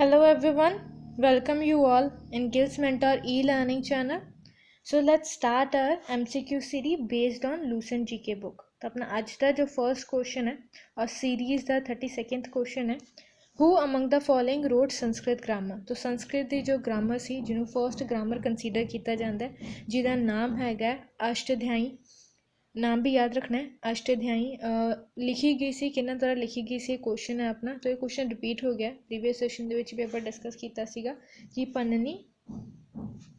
Hello everyone, welcome you all in Gills Mentor e-learning channel. So let's start our MCQ series based on Lucent GK book. तो अपना आज का जो first question है और series का 32nd क्वेश्चन है who among the following road Sanskrit grammar. तो संस्कृत की जो ग्रामर सी जिन्हों फर्स्ट ग्रामर कंसीडर किया जाता है जिसका नाम हैगा अष्टाध्यायी। नाम भी याद रखना है अष्टाध्यायी। लिखी गई सी किन्ना द्वारा लिखी गई सी क्वेश्चन है अपना। तो ये क्वेश्चन रिपीट हो गया प्रीवियस सेशन के भी आप डिस्कस किया सीगा कि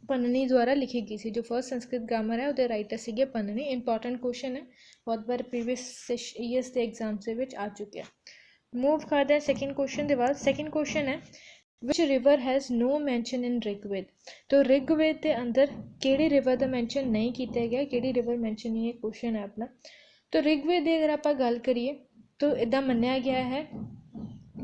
पन्ननी द्वारा लिखी गई सी। जो फर्स्ट संस्कृत ग्रामर है वो राइटर सीगे पन्ननी। इंपॉर्टेंट क्वेश्चन है, बहुत बार प्रीवियस ईयर्स के एग्जाम से आ चुके हैं। मूव करते हैं सेकेंड क्वेश्चन के बाद। सेकेंड क्वेश्चन है which river has no mention in Rigveda. तो ऋग्वेद के अंदर केड़ी रिवर का मैंशन नहीं किया गया, केड़ी रिवर मैंशन नहीं है, क्वेश्चन है अपना। तो ऋग्वेद की अगर आप गल करिए तो इदा मन्निया गया है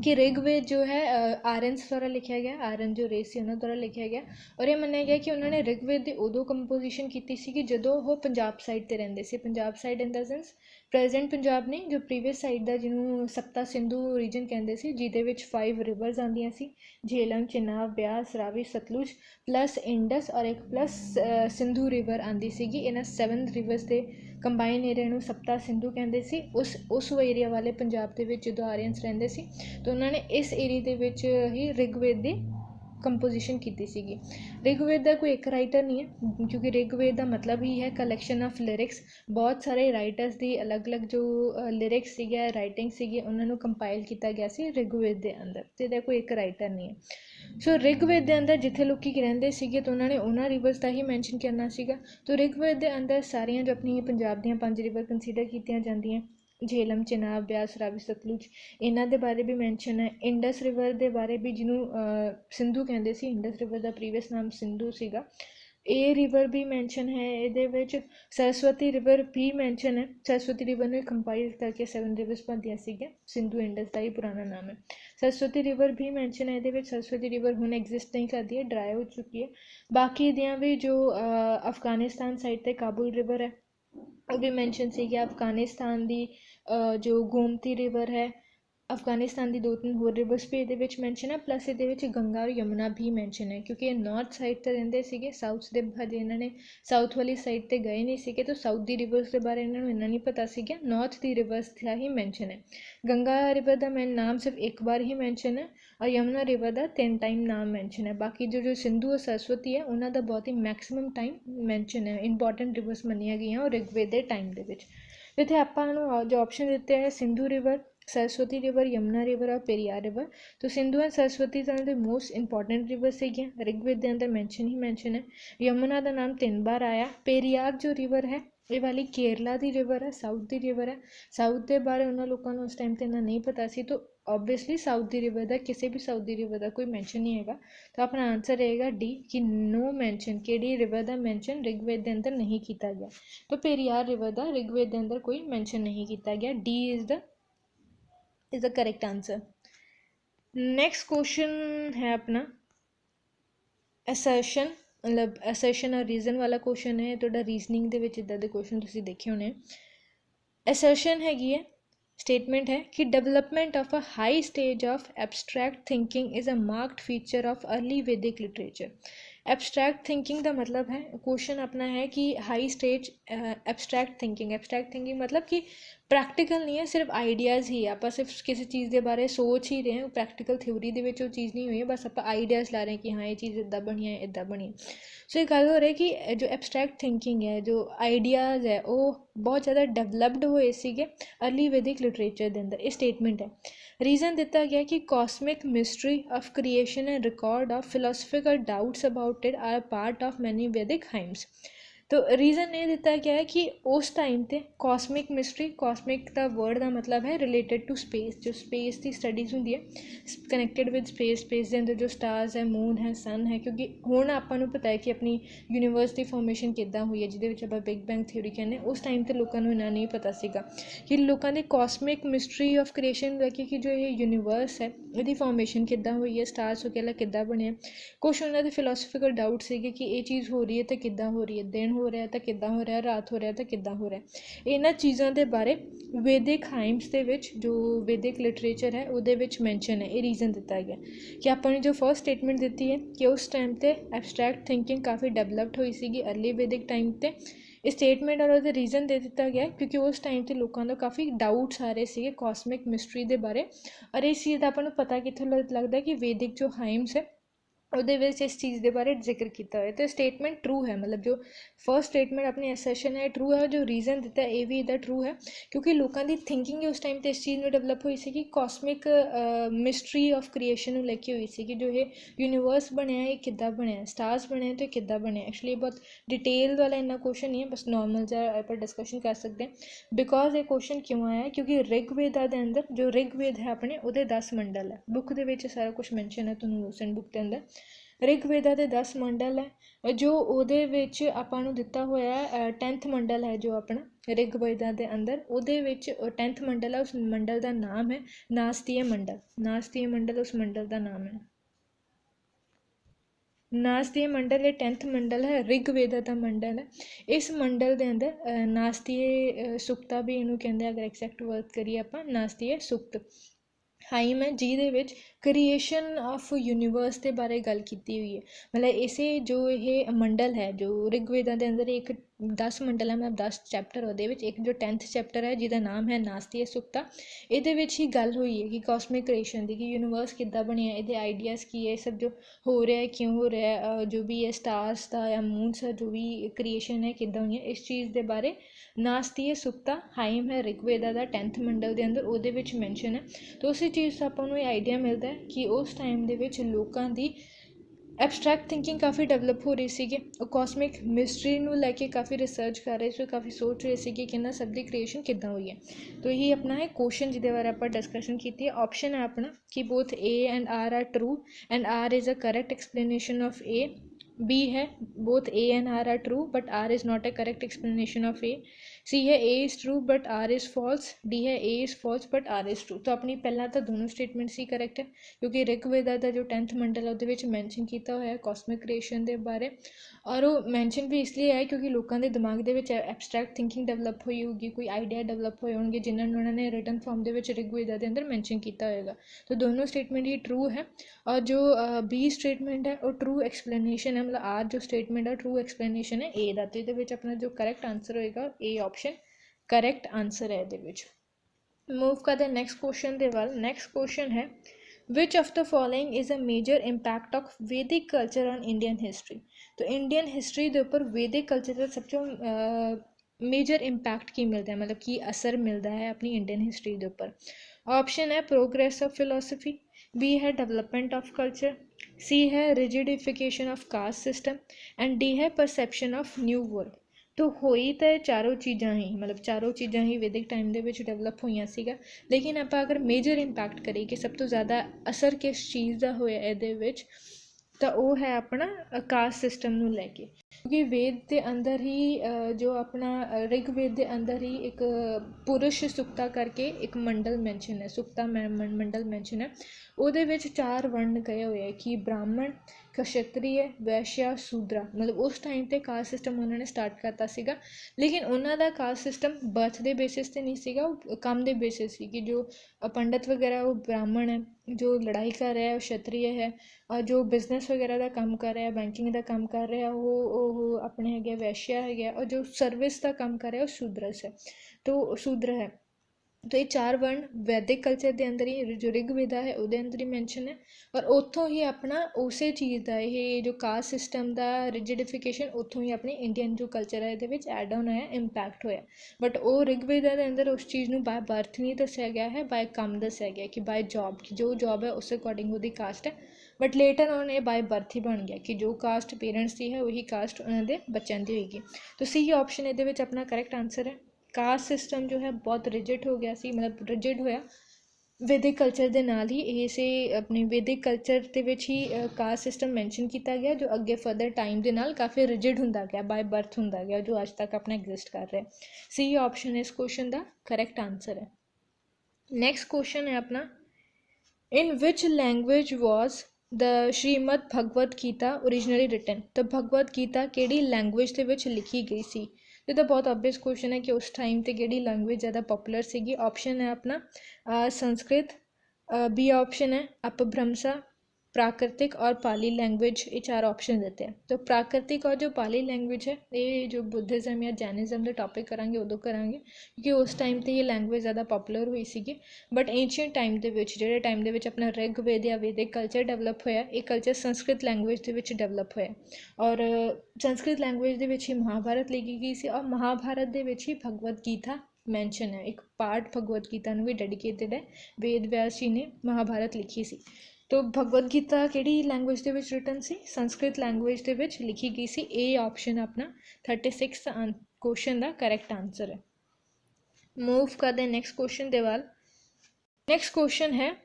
कि ऋग्वेद जो है आर्यंस द्वारा लिखा गया, आर्यन जो रेस से उन्होंने द्वारा लिखा गया। और ये मन्निया गया कि उन्होंने ऋग्वेद की उदों कंपोजिशन की सी जो वो पंजाब साइड पर रहंदे सी। Punjab side in the sense present Punjab नहीं, जो प्रीवियस साइड का जिन्होंने सप्ता सिंधु रीजन कहते सी, जिदे 5 रिवर्स आंदियां सी, झेलम, चिनाब, ब्यास, रावी, सतलुज प्लस इंडस और एक प्लस सिंधु रिवर आंदी सी। इन्हां 7 रिवर्स के कंबाइन एरिया में सप्ता सिंधु कहते सी। उस एरिया वाले पंजाब के जो आर्यंस रहंदे सी, तो उन्होंने इस एरिया के ही ऋग्वेद की कंपोजिशन की सी। ऋग्वेद का कोई एक राइटर नहीं है, क्योंकि ऋग्वेद का मतलब ही है कलैक्शन ऑफ लिरिक्स। बहुत सारे राइटर्स की अलग अलग जो लिरिक्स सीगे, राइटिंग सीगी, उन्होंने कंपाइल किया गया सी ऋग्वेद के अंदर। तो यदा कोई एक राइटर नहीं है। सो ऋग्वेद के अंदर जिथे लोग रहंदे सीगे तो उन्होंने उन्होंने रिवर्स का ही मैंशन करना सीगा। तो ऋग्वेद के अंदर सारियां जो अपनी पंजाब दी 5 रिवर कंसीडर कीतियां जांदियां, झेलम, चिनाब, ब्यास, रावी, सतलुज, इन्हां दे बारे भी मैंशन है। इंडस रिवर के बारे भी जिन्हों सिंधु कहते सी, इंडस रिवर का प्रीवियस नाम सिंधु सीगा। ए रिवर भी मैंशन है ये। सरस्वती रिवर भी मैंशन है। सरस्वती रिवर ने कंपाइल करके 7 रिवर्स बनदियां सीगियां। सिंधु इंडस का ही पुराना नाम है। सरस्वती रिवर भी मैंशन है ये। सरस्वती रिवर हुण एग्जिस्ट नहीं करती है, ड्राई हो चुकी है। बाकी दियाँ भी जो अफगानिस्तान साइड ते काबुल रिवर है वो भी मैंशन सी। अफगानिस्तान की जो गोमती रिवर है, अफगानिस्तान की 2-3 होर रिवर्स भी ये मैंशन है। प्लस ये गंगा और यमुना भी मैंशन है, क्योंकि ये नॉर्थ साइड तो रहंदे सीगे, साउथ के हजे इन्होंने साउथ वाली साइड तो गए नहीं सीगे, तो साउथ की रिवर्स के बारे इन्होंने इन्ना नहीं पता सीगा। नॉर्थ की रिवर्स का ही मैंशन है। गंगा रिवर का मैन नाम सिर्फ एक बार ही मैंशन है और यमुना रिवर का 3 टाइम नाम मैंशन है। बाकी जो सिंधु और सरस्वती है उन्होंने बहुत ही मैक्सीमम टाइम मैंशन है। इंपॉर्टेंट रिवर्स मनिया गई और ऋग्वेद के टाइम के इतने आपको जो ऑप्शन दिते हैं Sindhu river, Saraswati river, Yamuna river और पेरियार रिवर। तो सिंधु एंड सरस्वती तो मोस्ट इंपॉर्टेंट रिवर से ऋग्वेद के अंदर मैंशन ही मैंशन है। यमुना का नाम 3 बार आया। पेरियार जो रिवर है ये वाली केरला की रिवर है, साउथ की रिवर है। साउथ के बारे उन्होंने लोगों को उस टाइम तो इन्ना नहीं पता सी, तो ऑब्वियसली साउथ की रिवर का किसी भी साउथ की रिवर का कोई मैंशन नहीं है। तो अपना आंसर रहेगा डी कि नो मैंशन, केड़ी रिवर का मैंशन ऋग्वेद के अंदर नहीं किया गया। तो पेरियार रिवर का ऋग्वेद के अंदर कोई मैंशन नहीं किया गया। D is the correct answer. Next question है अपना असर्शन, मतलब असर्शन और रीजन वाला क्वेश्चन है। तो रीजनिंग के इदा के क्वेश्चन तुसीं देखे होने। असर्शन हैगी है, स्टेटमेंट है कि development of a high stage of abstract thinking is a marked feature of early वैदिक लिटरेचर। एब्सट्रैक्ट थिंकिंग का मतलब है, क्वेश्चन अपना है कि हाई स्टेज एब्सट्रैक्ट थिंकिंग मतलब कि प्रैक्टिकल नहीं है, सिर्फ आइडियाज़ ही है। आप सिर्फ किसी चीज़ के बारे सोच ही रहे हैं, प्रैक्टिकल थ्योरी के वो चीज़ नहीं हुई है, बस आप आइडियाज़ ला रहे हैं कि हाँ ये चीज़ इदा बनी है, इदा बनी है। सो ये गल हो रही है कि जो एब्सट्रैक्ट थिंकिंग है, जो आइडियाज़ है, वो बहुत ज़्यादा डेवलप्ड हुए सीगे अर्ली वैदिक लिटरेचर के अंदर। ये स्टेटमेंट है। रीज़न दिता गया कि cosmic mystery of creation and record of philosophical doubts about it are part of many Vedic hymns. तो रीज़न ये दिता गया है कि उस टाइम पे कॉस्मिक मिस्ट्री, कॉस्मिक का वर्ड का मतलब है रिलेटेड टू स्पेस, जो स्पेस की स्टडीज़ होंगी है कनैक्टेड विद स्पेस के अंदर जो स्टार्स है, मून है, सन है। क्योंकि हुण आपां नूं पता है कि अपनी यूनीवर्स की फॉर्मेशन किद्दां हुई है, जिहदे आप बिग बैंग थ्योरी कहने। उस टाइम तो लोगों को इन्ना नहीं पता सीगा कि लोगों ने कॉस्मिक मिस्ट्री ऑफ क्रिएशन लैके कि जो ये यूनीवर्स है इसकी फॉर्मेशन किद्दां हुई है, स्टार्स वगैरह किद्दां बने। कुछ उन्होंने फिलोसफिकल डाउट सीगे कि ये चीज़ हो रही है तो किद्दां हो रही है, दिन ਹੋ ਰਿਹਾ ਤਾਂ ਕਿੱਦਾਂ ਹੋ ਰਿਹਾ, ਰਾਤ ਹੋ ਰਿਹਾ ਤਾਂ ਕਿੱਦਾਂ ਹੋ ਰਿਹਾ। ਇਹਨਾਂ ਚੀਜ਼ਾਂ ਦੇ ਬਾਰੇ ਵੈਦਿਕ ਹਾਈਮਸ ਦੇ ਵਿੱਚ ਜੋ ਵੈਦਿਕ ਲਿਟਰੇਚਰ ਹੈ ਉਹਦੇ ਵਿੱਚ ਮੈਂਸ਼ਨ ਹੈ। ਇਹ ਰੀਜ਼ਨ ਦਿੱਤਾ ਗਿਆ ਕਿ ਆਪਾਂ ਨੇ ਜੋ ਫਸਟ ਸਟੇਟਮੈਂਟ ਦਿੱਤੀ ਹੈ ਕਿ ਉਸ ਟਾਈਮ 'ਤੇ ਐਬਸਟਰੈਕਟ ਥਿੰਕਿੰਗ ਕਾਫੀ ਡਿਵੈਲਪਡ ਹੋਈ ਸੀਗੀ ਅਰਲੀ ਵੈਦਿਕ ਟਾਈਮ 'ਤੇ। ਇਹ ਸਟੇਟਮੈਂਟ ਔਰ ਉਹਦਾ ਰੀਜ਼ਨ ਦੇ ਦਿੱਤਾ ਗਿਆ ਕਿਉਂਕਿ ਉਸ ਟਾਈਮ 'ਤੇ ਲੋਕਾਂ ਦਾ ਕਾਫੀ ਡਾਊਟਸ ਆ ਰਹੇ ਸੀਗੇ ਕਾਸਮਿਕ ਮਿਸਟਰੀ ਦੇ ਬਾਰੇ। ਔਰ ਇਸ ਚੀਜ਼ ਦਾ ਆਪਾਂ ਨੂੰ ਪਤਾ ਕਿੱਥੋਂ ਲੱਗਦਾ ਕਿ ਵੈਦਿਕ ਜੋ ਹਾਈਮਸ ਹੈ ਉਹਦੇ ਵਿੱਚ ਇਸ ਚੀਜ਼ ਦੇ ਬਾਰੇ ਜ਼ਿਕਰ ਕੀਤਾ ਹੋਇਆ। ਅਤੇ ਸਟੇਟਮੈਂਟ ਟਰੂ ਹੈ, ਮਤਲਬ ਜੋ ਫਸਟ ਸਟੇਟਮੈਂਟ ਆਪਣੀ ਅਸੈਸ਼ਨ ਹੈ ਟਰੂ ਹੈ। ਜੋ ਰੀਜ਼ਨ ਦਿੱਤਾ ਇਹ ਵੀ ਇਹਦਾ ਟਰੂ ਹੈ ਕਿਉਂਕਿ ਲੋਕਾਂ ਦੀ ਥਿੰਕਿੰਗ ਉਸ ਟਾਈਮ 'ਤੇ ਇਸ ਚੀਜ਼ ਨੂੰ ਡਿਵੈਲਪ ਹੋਈ ਸੀ ਕਿ ਕਾਸਮਿਕ ਮਿਸਟਰੀ ਆਫ ਕ੍ਰੀਏਸ਼ਨ ਨੂੰ ਲੈ ਕੇ ਹੋਈ ਸੀ ਕਿ ਜੋ ਇਹ ਯੂਨੀਵਰਸ ਬਣਿਆ ਇਹ ਕਿੱਦਾਂ ਬਣਿਆ, ਸਟਾਰਸ ਬਣੇ ਅਤੇ ਕਿੱਦਾਂ ਬਣਿਆ। ਐਕਚੁਅਲੀ ਬਹੁਤ ਡਿਟੇਲ ਵਾਲਾ ਇੰਨਾ ਕੁਐਸਚਨ ਨਹੀਂ ਹੈ, ਬਸ ਨੋਰਮਲ ਜਿਹਾ ਆਪਾਂ ਡਿਸਕਸ਼ਨ ਕਰ ਸਕਦੇ ਹਾਂ। ਬਿਕੋਜ਼ ਇਹ ਕੁਐਸਚਨ ਕਿਉਂ ਆਇਆ ਕਿਉਂਕਿ ਰਿਗਵੇਦਾ ਦੇ ਅੰਦਰ ਜੋ ਰਿਗਵੇਦ ਹੈ ਆਪਣੇ ਉਹਦੇ 10 ਮੰਡਲ ਹੈ। ਬੁੱਕ ਦੇ ਵਿੱਚ ਸਾਰਾ ਕੁਛ ਮੈਂਸ਼ਨ ਹੈ ਤੁਹਾਨੂੰ ਲੂਸੈਂਟ ਬੁੱਕ ਦੇ ਅੰਦਰ। ਰਿਗਵੇਦਾ ਦੇ 10 ਮੰਡਲ ਹੈ ਜੋ ਉਹਦੇ ਵਿੱਚ ਆਪਾਂ ਨੂੰ ਦਿੱਤਾ ਹੋਇਆ 10th ਮੰਡਲ ਹੈ ਜੋ ਆਪਣਾ ਰਿਗਵੇਦਾ ਦੇ ਅੰਦਰ। ਉਹਦੇ ਵਿੱਚ 10th ਮੰਡਲ ਹੈ, ਉਸ ਮੰਡਲ ਦਾ ਨਾਮ ਹੈ ਨਾਸਤੀਏ ਮੰਡਲ। ਨਾਸਤੀਏ ਮੰਡਲ ਉਸ ਮੰਡਲ ਦਾ ਨਾਮ ਹੈ। ਨਾਸਤੀਏ ਮੰਡਲ ਇਹ 10th ਮੰਡਲ ਹੈ, ਰਿਗਵੇਦਾ ਦਾ ਮੰਡਲ ਹੈ। ਇਸ ਮੰਡਲ ਦੇ ਅੰਦਰ ਨਾਸਤੀਏ ਸੁਕਤਾ ਵੀ ਇਹਨੂੰ ਕਹਿੰਦੇ ਅਗਰ ਐਗਜ਼ੈਕਟ ਵਰਡ ਕਰੀਏ ਆਪਾਂ, ਨਾਸਤੀਏ ਸੁਕਤ ਹਾਈਮ ਹੈ ਜਿਹਦੇ ਵਿੱਚ ਕ੍ਰੀਏਸ਼ਨ ਆਫ ਯੂਨੀਵਰਸ ਦੇ ਬਾਰੇ ਗੱਲ ਕੀਤੀ ਹੋਈ ਹੈ। ਮਤਲਬ ਇਸੇ ਜੋ ਇਹ ਮੰਡਲ ਹੈ ਜੋ ਰਿਗਵੇਦਾ ਦੇ ਅੰਦਰ ਇੱਕ 10 ਮੰਡਲ ਹੈ, ਮਤਲਬ 10 ਚੈਪਟਰ ਉਹਦੇ ਵਿੱਚ ਇੱਕ ਜੋ 10th ਚੈਪਟਰ ਹੈ ਜਿਹਦਾ ਨਾਮ ਹੈ ਨਾਸਤੀਏ ਸੁਕਤਾ। ਇਹਦੇ ਵਿੱਚ ਹੀ ਗੱਲ ਹੋਈ ਹੈ ਕਿ ਕਾਸਮਿਕ ਕ੍ਰੀਏਸ਼ਨ ਦੀ, ਕਿ ਯੂਨੀਵਰਸ ਕਿੱਦਾਂ ਬਣਿਆ, ਇਹਦੇ ਆਈਡੀਆਜ਼ ਕੀ ਹੈ, ਸਭ ਜੋ ਹੋ ਰਿਹਾ ਕਿਉਂ ਹੋ ਰਿਹਾ, ਜੋ ਵੀ ਹੈ ਸਟਾਰਸ ਦਾ ਜਾਂ ਮੂਨਸ ਦਾ ਜੋ ਵੀ ਕ੍ਰੀਏਸ਼ਨ ਹੈ ਕਿੱਦਾਂ ਹੋਈ ਹੈ, ਇਸ ਚੀਜ਼ ਦੇ ਬਾਰੇ ਨਾਸਤੀਏ ਸੁਕਤਾ ਹਾਈਮ ਹੈ ਰਿਗਵੇਦਾ ਦਾ 10th ਮੰਡਲ ਦੇ ਅੰਦਰ, ਉਹਦੇ ਵਿੱਚ ਮੈਂਸ਼ਨ ਹੈ। ਤਾਂ ਉਸੇ ਚੀਜ਼ ਤੋਂ ਆਪਾਂ ਨੂੰ ਇਹ ਆਈਡੀਆ ਮਿਲਦਾ ਹੈ ਕਿ ਉਸ ਟਾਈਮ ਦੇ ਵਿੱਚ ਲੋਕਾਂ ਦੀ ਐਬਸਟਰੈਕਟ ਥਿੰਕਿੰਗ ਕਾਫੀ ਡਿਵੈਲਪ ਹੋ ਰਹੀ ਸੀਗੀ। ਉਹ ਕਾਸਮਿਕ ਮਿਸਟਰੀ ਨੂੰ ਲੈ ਕੇ ਕਾਫੀ ਰਿਸਰਚ ਕਰ ਰਹੇ ਸੀ, ਕਾਫੀ ਸੋਚ ਰਹੇ ਸੀਗੇ ਕਿ ਇਹਨਾਂ ਸਭ ਦੀ ਕ੍ਰੀਏਸ਼ਨ ਕਿੱਦਾਂ ਹੋਈ ਹੈ। ਤਾਂ ਇਹੀ ਆਪਣਾ ਹੈ ਕੁਐਸਚਨ ਜਿਹਦੇ ਬਾਰੇ ਆਪਾਂ ਡਿਸਕਸ਼ਨ ਕੀਤੀ ਹੈ। ਆਪਸ਼ਨ ਹੈ ਆਪਣਾ ਕਿ ਬੋਥ A and R are true and R is a correct explanation of A। B है both A and R are true but R is not a correct explanation of A। C है A is true but R is false। D है A is false but R is true। तो अपनी पहला तो दोनों statement ही correct है क्योंकि रिगवेदा का जो 10th मंडल है उसदे विच मैंशन किया होया कॉस्मिक क्रिएशन के बारे। और वो मैंशन भी इसलिए है क्योंकि लोगों के दिमाग के विच एबस्ट्रैक्ट थिंकिंग डेवलप हुई होगी, कोई आइडिया डेवलप होए होंगे जिन्होंने उन्होंने रिटन फॉर्म के विच रिगवेदा के अंदर मैंशन किया होएगा। तो दोनों स्टेटमेंट ही ट्रू है। और जो बी स्टेटमेंट है वो ट्रू एक्सप्लेनेशन है, मतलब आर जो स्टेटमेंट है ट्रू एक्सप्लेनेशन है ए का। तो ये अपना जो करैक्ट आंसर होएगा ए ऑप्शन करैक्ट आंसर है। ये मूव करते नैक्सट क्वेश्चन के वाल। नैक्सट क्वेश्चन है which of the following is a major impact of Vedic culture on Indian history. तो इंडियन हिस्टरी के उपर वैदिक कल्चर का सब तो मेजर इंपैक्ट की मिलता है, मतलब की असर मिलता है अपनी इंडियन हिस्टरी के उपर। ऑप्शन है प्रोग्रेस ऑफ फिलोसफी, बी है डेवलपमेंट ऑफ कल्चर, सी है rigidification of caste system and D है परसैप्शन ऑफ न्यू वर्ल्ड। तो होई तो चारों चीज़ां ही, मतलब चारों चीज़ां ही वैदिक टाइम के विच डेवलप हुई सीगा। लेकिन आप अगर मेजर इंपैक्ट करिए कि सब तो ज़्यादा असर किस चीज़ का होया इहदे विच, तो वो है अपना कास्ट सिस्टम नूं लैके। क्योंकि वेद के अंदर ही जो अपना ऋग्वेद के अंदर ही एक पुरुष सुक्ता करके एक मंडल मैंशन है, सुक्ता मंडल मैंशन है। ਉਹਦੇ ਵਿੱਚ 4 वर्ण गए हुए हैं कि ब्राह्मण, क्षत्रिय, वैश्य, शूद्रा। मतलब उस टाइम ते कास्ट सिस्टम उन्होंने स्टार्ट करता सीगा, लेकिन उन्होंने कास्ट सिस्टम बर्थ के बेसिस ते नहीं सीगा, काम के बेसिस सी कि जो पंडित वगैरह वो ब्राह्मण है, जो लड़ाई कर रहा है वो क्षत्रिय है, और जो बिजनेस वगैरह का काम कर रहा है, बैंकिंग का काम कर रहा है वो अपने है वैश्य है, और जो सर्विस का काम कर रहा है वो शूद्रस है, तो शूद्र है। तो ये 4 वर्ण वैदिक कल्चर के अंदर ही जो ऋग्वेदा है उसके अंदर ही मैंशन है। और उत्थों ही अपना उस चीज़ का ये जो कास्ट सिस्टम का रिजिडिफिकेशन उत्थों ही अपने इंडियन जो कल्चर है ये एड ऑन होया, इंपैक्ट होया। बट वो ऋग्वेदा के अंदर उस चीज़ को बाय बर्थ नहीं दसिया गया है, बाय काम दसिया गया कि बाय जॉब, की जो जॉब है उस अकॉर्डिंग वो कास्ट है। बट लेटर ऑन ये बाय बर्थ ही बन गया कि जो कास्ट पेरेंट्स की है वही कास्ट उन्होंने बच्चों की होगी। तो सी ऑप्शन ये अपना करैक्ट आंसर है। कास्ट सिस्टम जो है बहुत रिजिड हो गया सी, मतलब रिजिड होया वैदिक कल्चर के नाल ही ये से अपने वैदिक कल्चर के विच ही कास्ट सिस्टम मैंशन किया गया, जो अगे फर्दर टाइम के नाल काफ़ी रिजिड होंदा गया, बाय बर्थ होंदा गया, जो अज तक अपना एग्जिस्ट कर रहा है। सी ऑप्शन इस क्वेश्चन का करैक्ट आंसर है। नैक्सट क्वेश्चन है अपना in which language was the Shrimad Bhagavad Gita originally written, तो भगवत गीता किहड़ी लैंग्वेज दे विच लिखी गई सी। ये तो बहुत ऑब्वियस क्वेश्चन है कि उस टाइम ते किहड़ी लैंग्वेज ज़्यादा पॉपुलर सीगी। ऑप्शन है अपना संस्कृत, बी ऑप्शन है अपभ्रंशा, प्राकृतिक और पाली लैंग्वेज, ये चार ऑप्शन देते हैं। तो प्राकृतिक और जो पाली लैंग्वेज है ये जो बुद्धिज़्म या जैनिज़्म के टॉपिक करांगे उदों करांगे, क्योंकि उस टाइम ते ये लैंग्वेज ज़्यादा पॉपुलर हुई सीगी। बट एंशियंट टाइम दे विच ਜਿਹੜੇ टाइम दे विच अपना ऋग्वेद या वैदिक कल्चर डेवलप होया, ये culture Sanskrit language they which develop होया और संस्कृत लैंग्वेज दे विच ही महाभारत लिखी गई सी और महाभारत दे विच ही भगवत गीता मैंशन है। एक पार्ट भगवत गीता नूं भी डेडिकेटेड है, वेद व्यास जी ने महाभारत लिखी सी। तो भगवत गीता किहड़ी लैंग्वेज दे विच रिटन सी, संस्कृत लैंग्वेज दे विच लिखी गई सी। ए ऑप्शन अपना 36 क्वेश्चन का करैक्ट आंसर है। मूव करते नेक्स्ट क्वेश्चन दे वाल। नेक्स्ट क्वेश्चन है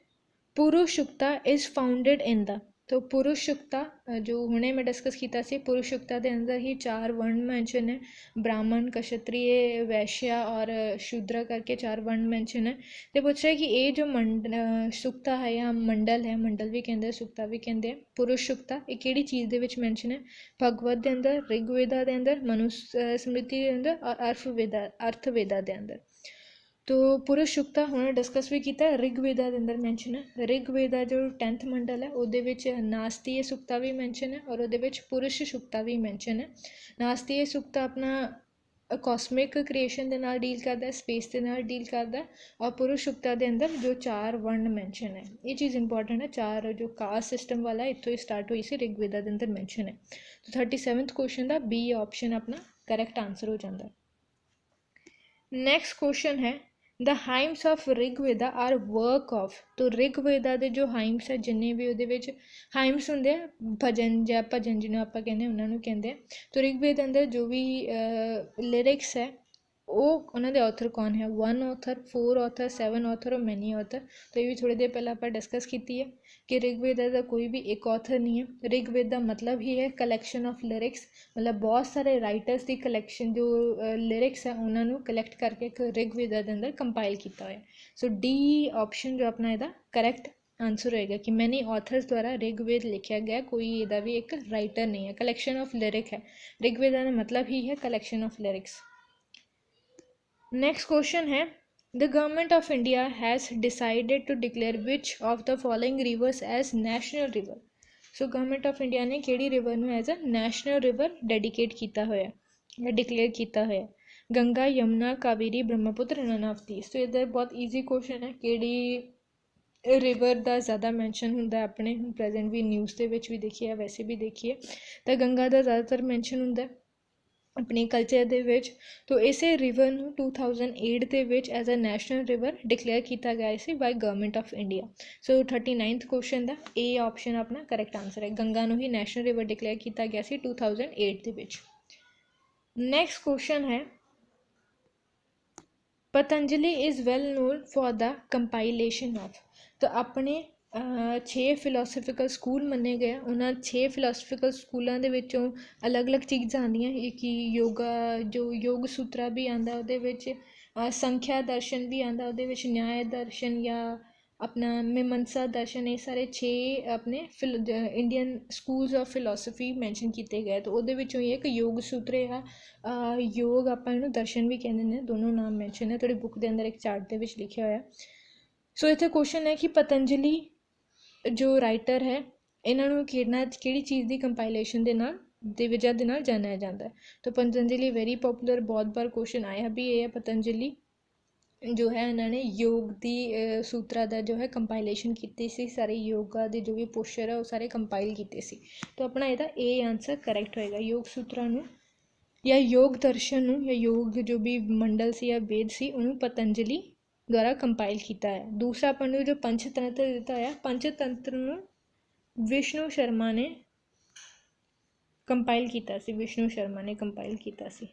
पुरुषुक्ता इज फाउंडेड इन द, तो पुरुषुक्ता जो हुणे मैं डिस्कस किया सी, पुरुषुक्ता के अंदर ही 4 वर्ण मैंशन है, ब्राह्मण, क्षत्रिय, वैश्य और शूद्र करके 4 वर्ण मैंशन है। तो पूछ रहा है कि ये जो सुक्ता है या मंडल है, मंडल भी कहते हैं सुक्ता भी कहते हैं, पुरुषुक्ता ये किहड़ी चीज़ दे विच मैंशन है, भगवत के अंदर, ऋग्वेदा के अंदर, मनुस्मृति के अंदर और अर्थवेदा के अंदर। तो पुरुषुक्ता हमने डिस्कस भी किया, ऋग्वेदा के अंदर मैंशन है। ऋग्वेदा जो 10th मंडल है वो नास्तीय सुक्ता भी मैंशन है और वो पुरुष सुक्ता भी मैंशन है। नास्तीय सुक्ता अपना कॉस्मिक क्रिएशन के नाल डील करता है, स्पेस के नाल डील करता है और पुरुष सुक्ता के अंदर जो 4 वर्ण मैंशन है, ये चीज़ इंपॉर्टेंट है। 4 जो कास्ट सिस्टम वाला इतों ही स्टार्ट हुई सी, ऋग्वेदा के अंदर मैंशन है। तो 37th क्वेश्चन का बी ऑप्शन अपना करैक्ट आंसर हो जाता है। नेक्स्ट क्वेश्चन है the hymns of Rigveda are work of, तो ऋग्वेदा के जो हाइम्स है जिन्ने भी वो हाइम्स होंगे भजन या भजन जिन्होंने आप कहते उन्होंने कहते हैं। तो ऋग्वेद अंदर जो भी लिरिक्स है वो उन्होंने ऑथर कौन है, 1 ऑथर, 4 ऑथर, 7 ऑथर और मैनी ऑथर। तो ये भी थोड़ी देर पहले आप डिस्कस की है कि ऋग्वेद का कोई भी एक ऑथर नहीं है। ऋग्वेद का मतलब ही है कलैक्शन ऑफ लिरिक्स, मतलब बहुत सारे राइटर्स की कलैक्शन जो लिरिक्स है उन्होंने कलैक्ट करके एक ऋग्वेद के अंदर कंपाइल किया है। सो डी ऑप्शन जो अपना यदा करैक्ट आंसर होएगा कि मैनी ऑथर्स द्वारा ऋग्वेद लिखा गया, कोई यदा भी एक राइटर नहीं है, कलैक्शन ऑफ लिरिक है। ऋग्वेद का मतलब ही है collection of lyrics. Next question है the government of India has decided to declare which of the following rivers as national river. So government of India ने किहड़ी रिवर नूं as a national river dedicate किया होया या declare किया होया, Ganga, Yamuna, Kaveri, Brahmaputra, none of these. तो इधर बहुत ईजी क्वेश्चन है किहड़ी रिवर का ज़्यादा मैंशन होंदा है, अपने प्रेजेंट भी न्यूज़ के विच भी देखिए वैसे भी देखिए तो गंगा का ज़्यादातर मैंशन होंदा है अपने कल्चर दे विच। तो इसे रिवर नूं 2008 दे विच as a national river declare किया गया सी by government of India. So 39th question का ए ऑप्शन अपना करैक्ट आंसर है, गंगा नूं ही नैशनल रिवर डिक्लेयर किया गया सी 2008 दे विच। नैक्सट क्वेश्चन है Patanjali is well known for the compilation of, तो अपने 6 फिलोसफिकल स्कूल मन्ने गए, उन्होंने 6 फिलोसफिकल स्कूलों के विचों अलग अलग चीज़ां आंदियां कि योगा जो योग सूत्रा भी आंदा, उहदे विच संख्या दर्शन भी आंदा, उहदे विच न्याय दर्शन या अपना मीमांसा दर्शन, ये सारे 6 अपने Indian schools of philosophy mention किए गए। तो उहदे विचों ही एक योग सूत्र या योग आप इन्हूं दर्शन भी कहते हैं, दोनों नाम मैंशन है थोड़ी बुक के अंदर एक चार्ट के विच लिखा होया। सो इत्थे क्वेश्चन है कि पतंजलि जो राइटर है इन्हों किहड़ी चीज़ की कंपाइलेशन के नाल दी वजह के नाल जानिया जाता है। तो पतंजलि वेरी पॉपुलर, बहुत बार क्वेश्चन आया भी है, पतंजलि जो है इन्होंने योग की सूत्रा का जो है कंपाइलेशन की सी, सारे योगा के जो भी पोस्चर है वो सारे कंपाइल किए सी। तो अपना यदा ए आंसर करैक्ट होएगा, योग सूत्रा नूं या योग दर्शन नूं या योग जो भी मंडल सी या वेद सी उन्होंने पतंजलि द्वारा कंपाइल किया है। दूसरा अपन जो पंचतंत्र दिता है, पंचतंत्र नूं विष्णु शर्मा ने कंपाइल किया सी, विष्णु शर्मा ने कंपाइल किया सी।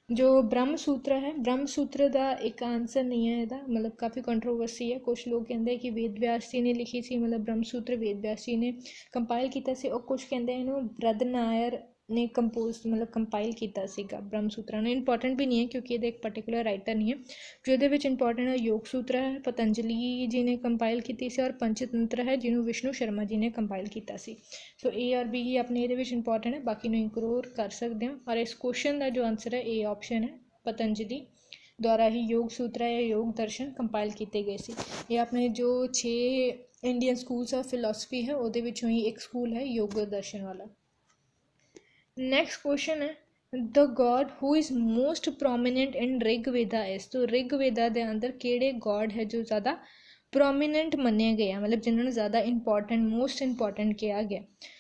जो ब्रह्म सूत्र है, ब्रह्म सूत्र का एक आंसर नहीं है यदा, मतलब काफ़ी कंट्रोवर्सी है। कुछ लोग कहते हैं कि वेद व्यास जी ने लिखी सी, मतलब ब्रह्म सूत्र वेद व्यास जी ने कंपाइल किया सी, और कुछ कहते हैं इन्हों ब्रद नायर ने ਕੰਪੋਜ਼ मतलब ਕੰਪਾਈਲ ਕੀਤਾ ਸੀਗਾ ਬ੍ਰਹਮ ਸੂਤਰਾਂ ਨੂੰ। ਇੰਪੋਰਟੈਂਟ ਵੀ ਨਹੀਂ ਹੈ ਕਿਉਂਕਿ ਇਹਦੇ ਇੱਕ ਪਰਟੀਕੂਲਰ ਰਾਈਟਰ ਨਹੀਂ ਹੈ। ਜਿਹਦੇ ਵਿੱਚ ਇੰਪੋਰਟੈਂਟ ਹੈ ਯੋਗ ਸੂਤਰ ਹੈ, ਪਤੰਜਲੀ ਜੀ ਨੇ ਕੰਪਾਈਲ ਕੀਤੀ ਸੀ, ਔਰ ਪੰਚਤੰਤਰ ਹੈ ਜਿਹਨੂੰ ਵਿਸ਼ਨੂੰ ਸ਼ਰਮਾ ਜੀ ਨੇ ਕੰਪਾਈਲ ਕੀਤਾ ਸੀ। ਸੋ ਏ ਔਰ ਬੀ ਹੀ ਆਪਣੇ ਇਹਦੇ ਵਿੱਚ ਇੰਪੋਰਟੈਂਟ ਹੈ, ਬਾਕੀ ਨੂੰ ਇਨਕਲੂਡ ਕਰ ਸਕਦੇ ਹੋ। ਔਰ ਇਸ ਕੁਐਸਚਨ ਦਾ ਜੋ ਆਨਸਰ ਹੈ ਏ ਆਪਸ਼ਨ ਹੈ, ਪਤੰਜਲੀ ਦੁਆਰਾ ਹੀ ਯੋਗ ਸੂਤਰ ਜਾਂ ਯੋਗ ਦਰਸ਼ਨ ਕੰਪਾਈਲ ਕੀਤੇ ਗਏ ਸੀ। ਇਹ ਆਪਣੇ ਜੋ 6 ਇੰਡੀਅਨ ਸਕੂਲਸ ਆਫ ਫਿਲੋਸਫੀ ਹੈ ਉਹਦੇ ਵਿੱਚੋਂ ਹੀ ਇੱਕ ਸਕੂਲ ਹੈ ਯੋਗ ਦਰਸ਼ਨ ਵਾਲਾ। नेक्स्ट क्वेश्चन है the God who is most prominent in Rigveda is. तो ऋग्वेदा के अंदर किहड़े गॉड है जो ज़्यादा प्रोमिनेंट मन्ने गए, मतलब जिन्होंने ज़्यादा इंपॉर्टेंट मोस्ट इंपॉर्टेंट किया गया।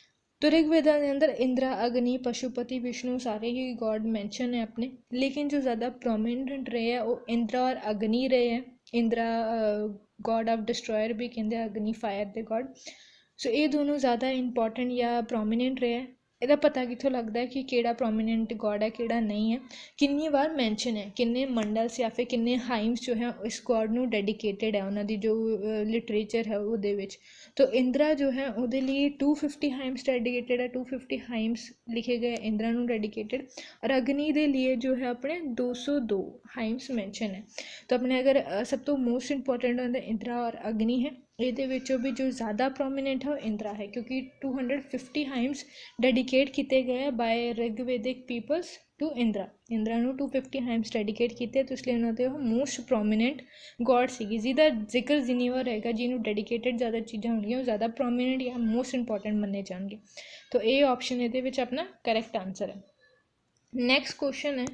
तो ऋग्वेदा के अंदर इंद्रा, अग्नि, पशुपति, विष्णु सारे ही गॉड मैंशन है अपने, लेकिन जो ज़्यादा प्रोमिनेंट रहे हैं वो इंद्रा और अग्नि रहे हैं। इंद्रा गॉड ऑफ डिस्ट्रॉयर भी कहते हैं, अग्नि फायर के गॉड। सो ये दोनों ज़्यादा इंपॉर्टेंट या प्रोमिनेंट रहे हैं। ਇਹਦਾ ਪਤਾ ਕਿੱਥੋਂ ਲੱਗਦਾ ਹੈ ਕਿ ਕਿਹੜਾ ਪ੍ਰੋਮੀਨੈਂਟ ਗॉड है ਕਿਹੜਾ नहीं है, कितनी बार मैंशन है, किन्ने मंडल्स या फिर किन्ने हाइम्स जो है इस गॉड ਨੂੰ डेडिकेटेड है, उन्होंने जो लिटरेचर है ਉਹਦੇ ਵਿੱਚ। तो इंद्रा जो है ਉਹਦੇ ਲਈ 250 हाइम्स डेडिकेटेड है, 250 हाइम्स लिखे गए इंद्रा ਨੂੰ डेडिकेटेड। और अग्नि ਦੇ लिए जो है अपने 202 हाइम्स मैंशन है। तो अपने अगर सब तो मोस्ट इंपॉर्टेंट होंगे इंद्रा और अग्नि है, ਇਹਦੇ ਵਿੱਚੋਂ ਵੀ जो ज़्यादा प्रोमिनेंट है वो इंद्रा है, क्योंकि 250 हाइम्स डेडिकेट किए गए by Rigvedic peoples to Indra. Indra ਨੂੰ 250 हाइम्स डेडिकेट किए, तो इसलिए उन्होंने वो मोस्ट प्रोमिनेंट गॉड सी, जिसका जिक्र जिन्नी बार रहेगा जिन्होंने डेडिकेटेड ज़्यादा चीज़ां होंगे ज़्यादा प्रोमिनेंट या मोस्ट इंपॉर्टेंट मन्ने जाएंगे। तो ये ऑप्शन ये अपना करैक्ट आंसर है। नैक्सट क्वेश्चन है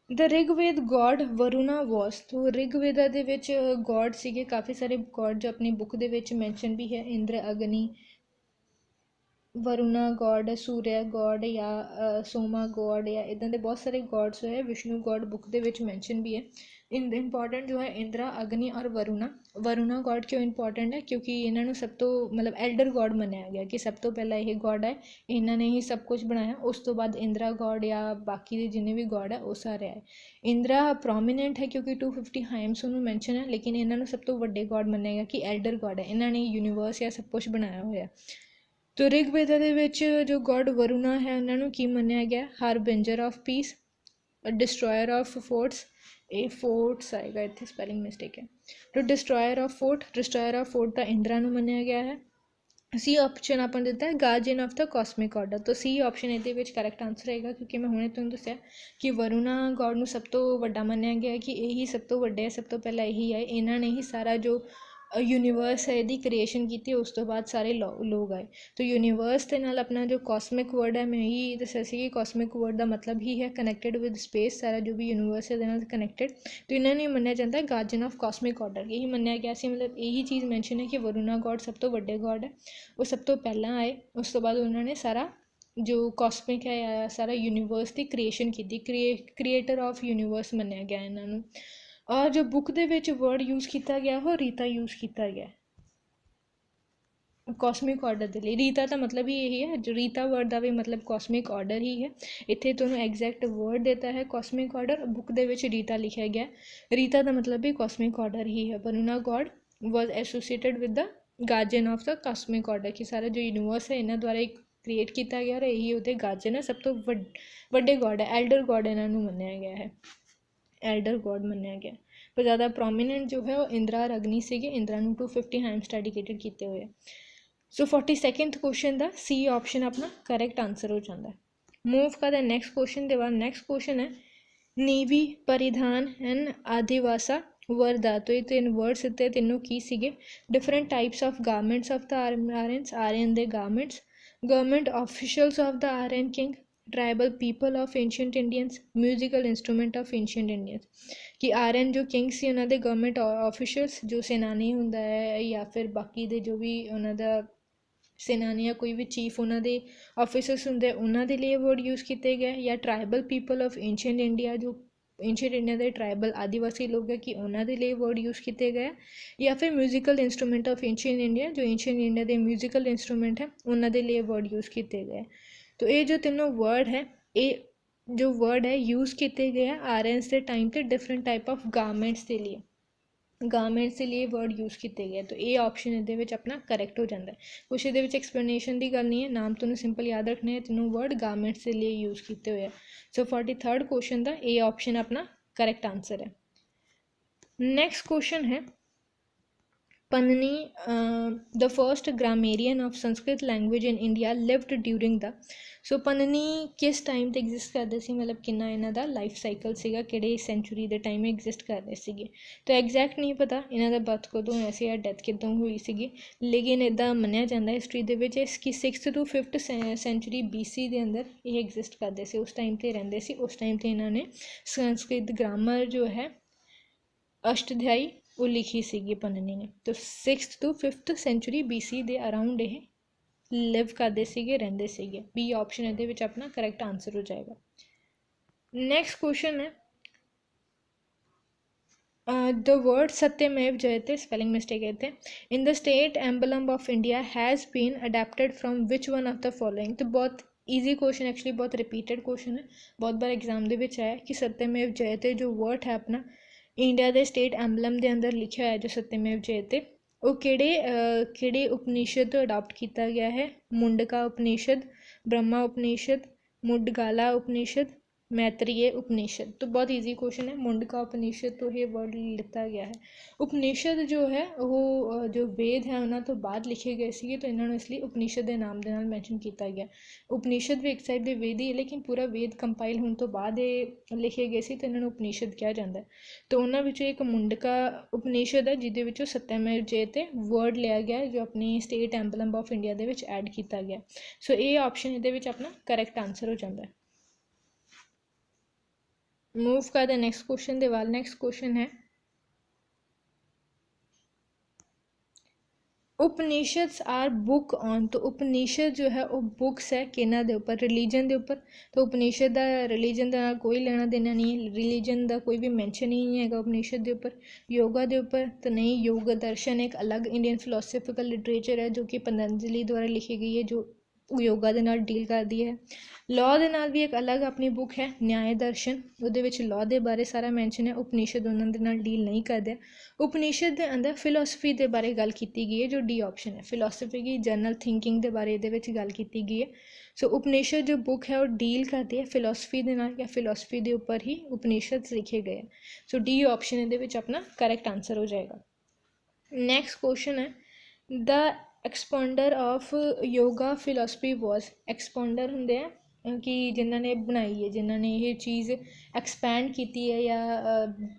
the Rigveda god Varuna was. तो ऋग्वेदा ਦੇ ਵਿੱਚ गॉड ਸੀਗੇ काफ़ी सारे गॉड जो अपनी बुक ਦੇ ਵਿੱਚ मैंशन भी है, इंद्र, अग्नि, वरुणा गॉड, सूर्य गॉड या सोमा गॉड या इदां दे बहुत सारे गॉड्स है। विष्णु गॉड बुक दे विच मैंशन भी है। इंपॉर्टेंट जो है इंद्रा, अग्नि और वरुणा। वरुणा गॉड क्यों इंपॉर्टेंट है, क्योंकि इन्हों सब तो मतलब एल्डर गॉड मन्निया गया कि सब तो पहला यह गॉड है, इन्होंने ही सब कुछ बनाया। उस तो बाद इंद्रा गॉड या बाकी के जिन्हें भी गॉड है वो सारे आए। इंद्रा प्रोमिनेंट है क्योंकि 250 हाइम्स उन्होंने मैंशन है, लेकिन इन्होंने सब तो वड्डे गॉड मन्निया गया कि एल्डर गॉड है, इन्होंने यूनीवर्स या सब कुछ बनाया हुआ। तो ऋग्वेदा ਦੇ ਵਿੱਚ जो गॉड वरुणा है उन्होंने की मन्निया गया, harbinger of peace, destroyer of forts. ये फोर्ट्स आएगा, इतने स्पैलिंग मिस्टेक है। तो डिस्ट्रॉयर ऑफ फोर्ट का इंद्रा ਨੂੰ ਮੰਨਿਆ ਗਿਆ है। सी ऑप्शन अपन दिता है guardian of the cosmic order. तो सी ऑप्शन ये करैक्ट आंसर रहेगा, क्योंकि मैं हुणे तुहानूं दस्सिया कि वरुणा गॉड ਨੂੰ सब तो वड्डा मन्निया गया कि यही सब तो वड्डे है, सब तो पहला यही है, इन्होंने ही सारा जो यूनीवर्स है यदि क्रिएशन की, उस तो बाद सारे लोग आए। तो यूनीवर्स के नाल अपना जो कॉस्मिक वर्ड है, मैं यही दस्सिया सी कि कॉस्मिक वर्ड का मतलब ही है कनैक्टेड विद स्पेस, सारा जो भी यूनीवर्स है नाल कनैक्टेड। तो इन्होंने मन्निया जाता है गार्जियन ऑफ कॉस्मिक ऑर्डर, यही मन्निया गया सी। मतलब यही चीज़ मैंशन है कि वरुणा गॉड सब तो वड्डे गॉड है, वो सब तो पहला आए, उस तो बाद उन्होंने सारा जो कॉस्मिक है या सारा यूनीवर्स की क्रिएशन की, क्रिएटर ऑफ यूनीवर्स मन्निया गया इन्होंने। और जो book they which word use किया गया वो रीता यूज़ किया गया कॉस्मिक ऑर्डर के लिए। रीता का मतलब ही यही है, जो रीता वर्ड का भी मतलब कॉस्मिक ऑर्डर ही है। इत्थे तुहानूं एग्जैक्ट वर्ड देता है कॉस्मिक ऑर्डर, बुक दे विच रीता लिखा गया। रीता का मतलब भी कॉस्मिक ऑर्डर ही है। Varuna God was एसोसीएटेड with the guardian of the cosmic order, कि सारा जो यूनीवर्स है इन्हों द्वारा क्रिएट किया गया और यही वो गार्जियन है, सब तो वड्डे गॉड है, एल्डर गॉड इन्हों मन्निया गया है, एल्डर गॉड मन्निया गया। पर ज़्यादा प्रोमिनेंट जो है वो इंद्रा और अग्नि से, इंद्रा ਨੂੰ 250 हाइम्स डेडिकेटेड किए हुए। सो 42nd क्वेश्चन का सी ऑप्शन अपना करैक्ट आंसर हो जाता है। मूव का नैक्सट क्वेश्चन के बाद नैक्सट क्वेश्चन है नीवी, परिधान एंड आदिवासा वर्दा। तो ये 3 वर्ड्स इतने तीनों की सीगे different types of garments of the Aryan दे garments, government officials of the Aryan king, tribal people of ancient Indians, musical instrument of ancient Indians. कि आर्यन जो किंग से उन्होंने गवर्नमेंट ऑफिशियल्स जो सेनानी होंदा है या फिर बाकी दे जो भी उन्होंने सेनानी या कोई भी चीफ उन्होंने ऑफिसर्स होंगे उन्होंने लिए वर्ड यूज़ किए गए, या tribal people of ancient India जो एंशिएंट इंडिया के ट्राइबल आदिवासी लोग हैं कि उन्होंने लिए वर्ड यूज़ किए गए, या फिर musical instrument of ancient India जो एंशिएंट इंडिया के म्यूजिकल इंस्ट्रूमेंट है उन्होंने लिए वर्ड यूज़ किए गए। तो ये जो तीनों वर्ड है ये जो वर्ड है यूज़ किए गए हैं आर्यंस के टाइम पे डिफरेंट टाइप ऑफ गारमेंट्स के लिए। ਗਾਰਮੈਂਟਸ ਦੇ ਲਈ ਵਰਡ ਯੂਜ਼ ਕੀਤੇ ਗਏ। ਤਾਂ ਇਹ ਆਪਸ਼ਨ ਇਹਦੇ ਵਿੱਚ ਆਪਣਾ ਕਰੈਕਟ ਹੋ ਜਾਂਦਾ। ਕੁਛ ਇਹਦੇ ਵਿੱਚ ਐਕਸਪਲੇਨੇਸ਼ਨ ਦੀ ਗੱਲ ਨਹੀਂ ਹੈ, ਨਾਮ ਤੁਹਾਨੂੰ ਸਿੰਪਲ ਯਾਦ ਰੱਖਣੇ ਹੈ, ਤੈਨੂੰ ਵਰਡ ਗਾਰਮੈਂਟਸ ਦੇ ਲਈ ਯੂਜ਼ ਕੀਤੇ ਹੋਏ ਆ। ਸੋ 43rd ਕੁਐਸਚਨ ਦਾ ਇਹ ਆਪਸ਼ਨ ਆਪਣਾ ਕਰੈਕਟ ਆਂਸਰ ਹੈ। ਨੈਕਸਟ ਕੁਐਸਚਨ ਹੈ Panini, the first grammarian of Sanskrit language in India, lived during the so Panini किस टाइम ते एग्जिस्ट करते सी, मतलब किन्ना इन्हां दा लाइफ साइकिल सीगा, किहड़ी सेंचुरी दे टाइम एग्जिस्ट करते सीगे। तो एग्जैक्ट नहीं पता इन्हां दा बर्थ कदों होया सी या डेथ किदों हुई सीगी, लेकिन इदां मन्निया जांदा हिस्टरी दे विच कि 6th to 5th century BC दे अंदर ये एग्जिस्ट करते सी, उस टाइम ते रहिंदे सी। उस टाइम ते इन्हां ने संस्कृत ग्रामर जो है अष्टध्यायी वो लिखी सीगी पन्नी ने। तो 6th to 5th century BC दे अराउंड ये लिव करते सीगे, रहिंदे सीगे। बी ऑप्शन इहदे विच अपना करैक्ट आंसर हो जाएगा। नैक्सट क्वेश्चन है the word Satyameva Jayate, spelling mistake है थे, in the state emblem of India has been adopted from which one of the following. तो बहुत ईजी क्वेश्चन, एक्चुअली बहुत रिपीटेड क्वेश्चन है, बहुत बार एग्जाम दे विच आया कि सत्यमेव जयते जो वर्ड है अपना इंडिया के स्टेट एम्बलम के अंदर लिखा है जो सत्यमेव जयते, वो किहड़े उपनिषद तो अडॉप्ट किया गया है। मुंडका उपनिषद, ब्रह्मा उपनिषद, मुंडगाला उपनिषद, मैत्रेय उपनिषद। तो बहुत इजी क्वेश्चन है, मुंडका उपनिषद तो ये वर्ड लिता गया है। उपनिषद जो है वो जो वेद है उन्होंने तो बाद लिखे गए थे, तो इन्होंने इसलिए उपनिषद के नाम के नाल मैंशन किया गया। उपनिषद भी एक टाइप के वेद ही है, लेकिन पूरा वेद कंपाइल होने तो बाद लिखे गए थे, तो इन्होंने उपनिषद कहा जाता है। तो उन्होंने एक मुंडका उपनिषद है जिहदे विचों सत्यमेव जयते वर्ड लिया गया है, जो अपनी state emblem of India they which add किया गया। सो ये ऑप्शन इहदे विच अपना करैक्ट आंसर हो जाता है। मूव करते नैक्सट क्वेश्चन दे वाल। नैक्सट क्वेश्चन है उपनिषद्स आर बुक ऑन। तो उपनिषद जो है वो बुक्स है किन्हां दे उपर, रिलीजन के उपर। तो उपनिषद का रिलीजन का कोई लेना देना नहीं है, रिलीजन का कोई भी मैंशन ही नहीं है उपनिषद के उपर। योगा के उपर तो नहीं, योग दर्शन एक अलग इंडियन फिलोसफिकल लिटरेचर है जो कि पतंजलि द्वारा लिखी गई है, जो योगा के नाल डील करती है। लॉ के नाल भी एक अलग अपनी बुक है न्याय दर्शन, उहदे विच लॉ के बारे सारा मैंशन है। उपनिषद उन्हां दे नाल डील नहीं करते। उपनिषद के अंदर फिलोसफी के बारे गल की गई है, जो डी ऑप्शन है, फिलोसफी की जनरल थिंकिंग के बारे ये गल की गई है। सो उपनिषद जो बुक है वो डील करती है फिलोसफी के नाल, या फिलोसफी के उपर ही उपनिषद लिखे गए हैं। सो डी ऑप्शन ये अपना करैक्ट आंसर हो जाएगा। नैक्सट क्वेश्चन है the expounder of yoga philosophy was. Expounder होंगे हैं कि जिन्होंने बनाई है, जिन्होंने ये चीज़ एक्सपैंड की है या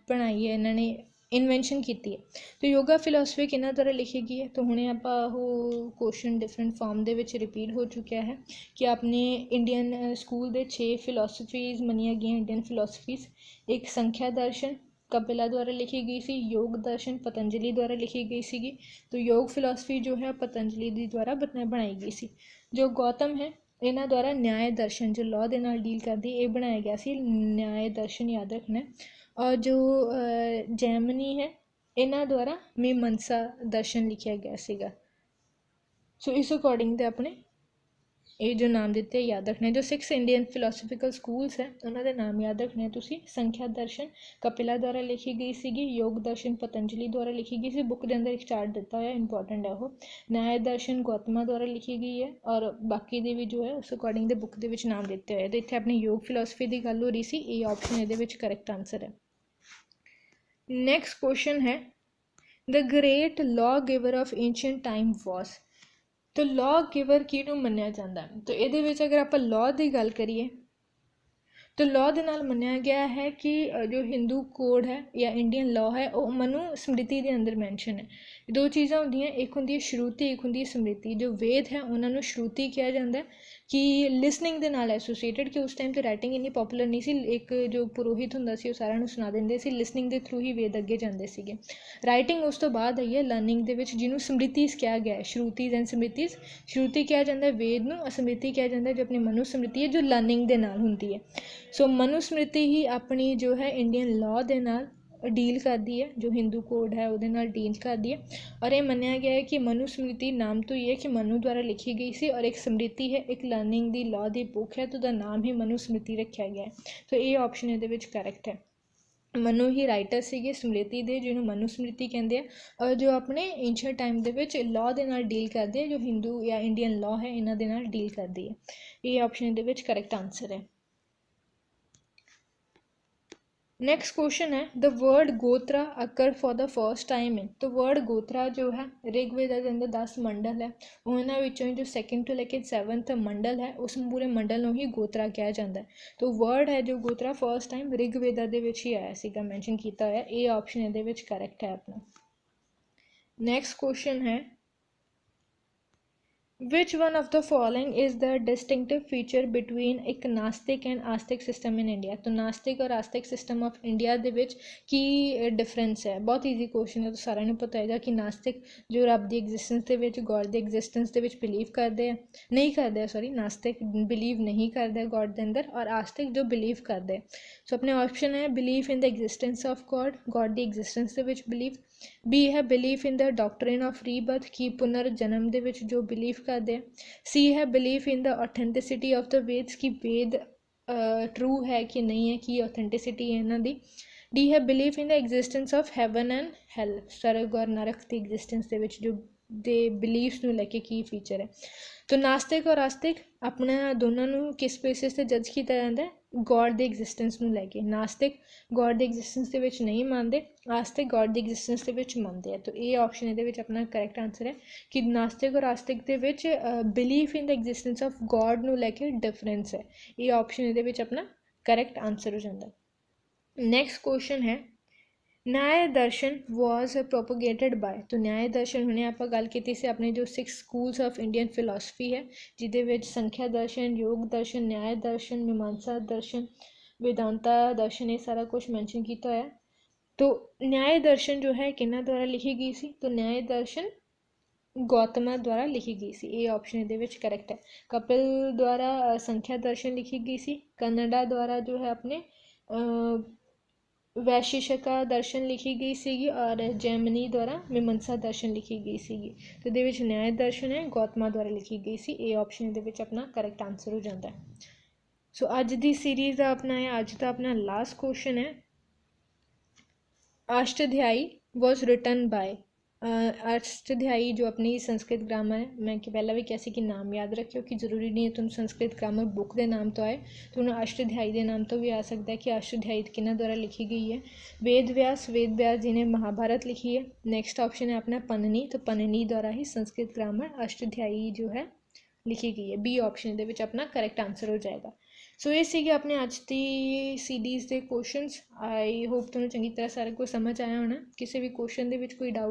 बनाई है, इन्होंने इन्वेंशन की है। तो योगा फिलोसफी किन्हां द्वारा लिखी गई है। तो हुणे आपां क्वेश्चन डिफरेंट फॉर्म दे विच रिपीट हो चुका है कि अपने इंडियन स्कूल दे 6 फिलोसफीज़ मनिया गई इंडियन फिलोसफीज़। एक संख्या दर्शन कपिला द्वारा लिखी गई सी, योग दर्शन पतंजलि द्वारा लिखी गई सी। तो योग फिलोसफी जो है पतंजलि द्वारा बनाई गई सी। जो गौतम है इन्हां द्वारा न्याय दर्शन जो लॉ के नाल डील करती ये बनाया गया सी, न्याय दर्शन याद रखना है। और जो जैमिनी है इन्हां द्वारा मीमांसा दर्शन लिखा गया सीगा। सो इस अकॉर्डिंग तो अपने ये जो नाम दिते याद रखने। जो 6 इंडियन फिलोसफिकल स्कूल्स है उन्होंने नाम याद रखने तुसी। संख्या दर्शन कपिला द्वारा लिखी गई सी, योग दर्शन पतंजलि द्वारा लिखी गई सी। बुक के अंदर एक चार्ट दिता हुआ इंपॉर्टेंट है वो। न्याय दर्शन गौतमा द्वारा लिखी गई है, और बाकी दे भी जो है उस अकॉर्डिंग दे बुक के नाम दिते हुए। तो इतने अपनी योग फिलोसफी की गल हो रही सी, ये ऑप्शन ये करैक्ट आंसर है। नैक्सट क्वेश्चन है the great law giver of ancient time was. तो लॉ गिवर किहनूं मन्निया जाता है। तो ये अगर आप लॉ की गल करिए तो लॉ के नाल मन्निया गया है कि जो हिंदू कोड है या इंडियन लॉ है वो मनुस्मृति के अंदर मैंशन है। दो चीज़ां होंदियां, एक होंदी है श्रुति, एक होंदी है स्मृति। जो वेद है उन्होंने श्रुति कहा जाता है कि लिसनिंग के नाल एसोसीएटेड, कि उस टाइम तो राइटिंग इन्नी पॉपुलर नहीं सी। एक जो पुरोहित हुंदा सी वो सारिਆਂ ਨੂੰ सुना देंदे सी, लिसनिंग के थ्रू ही वेद अगे जाते सीगे। राइटिंग उस तो बाद आई है लर्निंग दे विच, जिन्हों स्मृतिज़ कहा गया है, श्रुतिज़ एंड स्मृतिज़। श्रुति कहा जाता है वेद नूं, स्मृति कहा जाता है जो अपनी मनुस्मृति है जो लर्निंग के नाल हुंदी है। सो मनुस्मृति ही अपनी जो है इंडियन लॉ के नाल डील करती है, जो हिंदू कोड है वो नाल डील करती है। और ये मन्निया गया है कि मनुस्मृति नाम तो ये है कि मनु द्वारा लिखी गई सी, और एक स्मृति है एक learning the law the book है, तो दा नाम ही मनुस्मृति रखा गया है। तो ये ऑप्शन ये करैक्ट है। ਮਨੂ ਹੀ ਰਾਈਟਰ ਸੀਗੇ ਸਮ੍ਰਿਤੀ ਦੇ, ਜਿਹਨੂੰ ਮਨੂ ਸਮ੍ਰਿਤੀ ਕਹਿੰਦੇ ਆ, ਔਰ ਜੋ ਆਪਣੇ ਏਂਸ਼ੀਅੰਟ ਟਾਈਮ ਦੇ ਵਿੱਚ ਲਾਅ ਦੇ ਨਾਲ ਡੀਲ ਕਰਦੇ ਆ, ਜੋ ਹਿੰਦੂ ਜਾਂ ਇੰਡੀਅਨ ਲਾਅ ਹੈ ਇਹਨਾਂ ਦੇ ਨਾਲ ਡੀਲ ਕਰਦੀ ਹੈ। ਇਹ ਆਪਸ਼ਨ ਦੇ ਵਿੱਚ ਕਰੈਕਟ ਆਨਸਰ ਹੈ। नेक्स्ट क्वेश्चन है the word gotra occur for the first time in. तो वर्ड गोत्रा जो है ऋग्वेद के अंदर 10 मंडल है, उन्होंने जो सैकेंड तो लेके 7th मंडल है उस पूरे मंडल को ही गोत्रा कहा जाता है। तो वर्ड है जो गोत्रा फर्स्ट टाइम ऋग्वेद ही आया सीगा, मैंशन किया होया। ये ऑप्शन ये करैक्ट है अपना। नैक्सट क्वेश्चन है Which one of the following is the distinctive feature between एक नास्तिक and Astik system in India. तो नास्तिक और आस्तिक सिस्टम ऑफ इंडिया दे विच की डिफरेंस है। बहुत ईजी क्वेश्चन है, तो सारा नूं पता होगा कि नास्तिक जो रब की एग्जिस्टेंस के विच गॉड की एग्जिस्टेंस के विच बिलीव करते हैं, नहीं करते, सॉरी नास्तिक बिलीव नहीं करते गॉड के अंदर, और आस्तिक जो बिलीव करते। सो अपने ऑप्शन है believe in the existence of God, God की एग्जिस्टेंस के विच बिलीव। बी है belief in the doctrine of rebirth की पुनर्जन्म दे विच जो बिलीव करते हैं। सी है belief in the authenticity of the Vedas की वेद ट्रू है कि नहीं है, कि ऑथेंटिसिटी है इन्हों दी। डी है belief in the existence of heaven and hell, स्वर्ग और नरक की एग्जिस्टेंस दे विच जो दे बिलीव्स नूं लैके की फीचर है। तो नास्तिक और आस्तिक अपने दोनों नूं किस बेसिस ते जज किया जाता है, गॉड की एग्जिस्टेंस नूं लैके। नास्तिक गॉड की एग्जिस्टेंस के विच नहीं मानते, आस्तिक गॉड की एग्जिस्टेंस के विच मानते हैं। तो ये ऑप्शन ये अपना करैक्ट आंसर है कि नास्तिक और आस्तिक के विच belief in the existence of God नूं लैके डिफरेंस है। ये ऑप्शन ये अपना करैक्ट आंसर हो जाता है। नैक्सट क्वेश्चन है न्याय दर्शन वॉज प्रोपोगेटेड बाय। तो न्याय दर्शन हमने आप गल की से अपने जो 6 स्कूल्स ऑफ इंडियन फिलोसफी है, जिदे संख्या दर्शन, योग दर्शन, न्याय दर्शन, मीमांसा दर्शन, वेदांता दर्शन, ये सारा कुछ मैंशन किया होया। तो न्याय दर्शन जो है किन्ना द्वारा लिखी गई सी, तो न्याय दर्शन गौतमा द्वारा लिखी गई सी। ये ऑप्शन ये करैक्ट है। कपिल द्वारा संख्या दर्शन लिखी गई सी। कन्नडा द्वारा जो है अपने वैशेषिका दर्शन लिखी गई सी, और जैमिनी द्वारा मीमांसा दर्शन लिखी गई सी। तो ये न्याय दर्शन है गौतमा द्वारा लिखी गई सी। ये ऑप्शन ये अपना करैक्ट आंसर हो जाता है। सो अज की सीरीज़ का अपना है, अज का अपना लास्ट क्वेश्चन है Ashtadhyayi was written by. Ashtadhyayi जो अपनी संस्कृत ग्रामर है, मैं पहला भी कहा कि नाम याद रखियो कि जरूरी नहीं है तुम संस्कृत ग्रामर बुक के नाम तो आए, तो उन्हें अष्टाध्यायी के नाम तो भी आ सकता है कि अष्टाध्यायी किन्हों द्वारा लिखी गई है। वेद व्यास जी ने महाभारत लिखी है। नैक्सट ऑप्शन है अपना पन्नी, तो पन्नी द्वारा ही संस्कृत ग्रामर अष्टाध्यायी जो है लिखी गई है। बी ऑप्शन के अपना करैक्ट आंसर हो जाएगा। सो ये सी अपने अज की सीरीज़ के क्वेश्चनस। आई होप तुम्हें चंगी तरह सारा कुछ समझ आया होना। किसी भी क्वेश्चन के कोई डाउट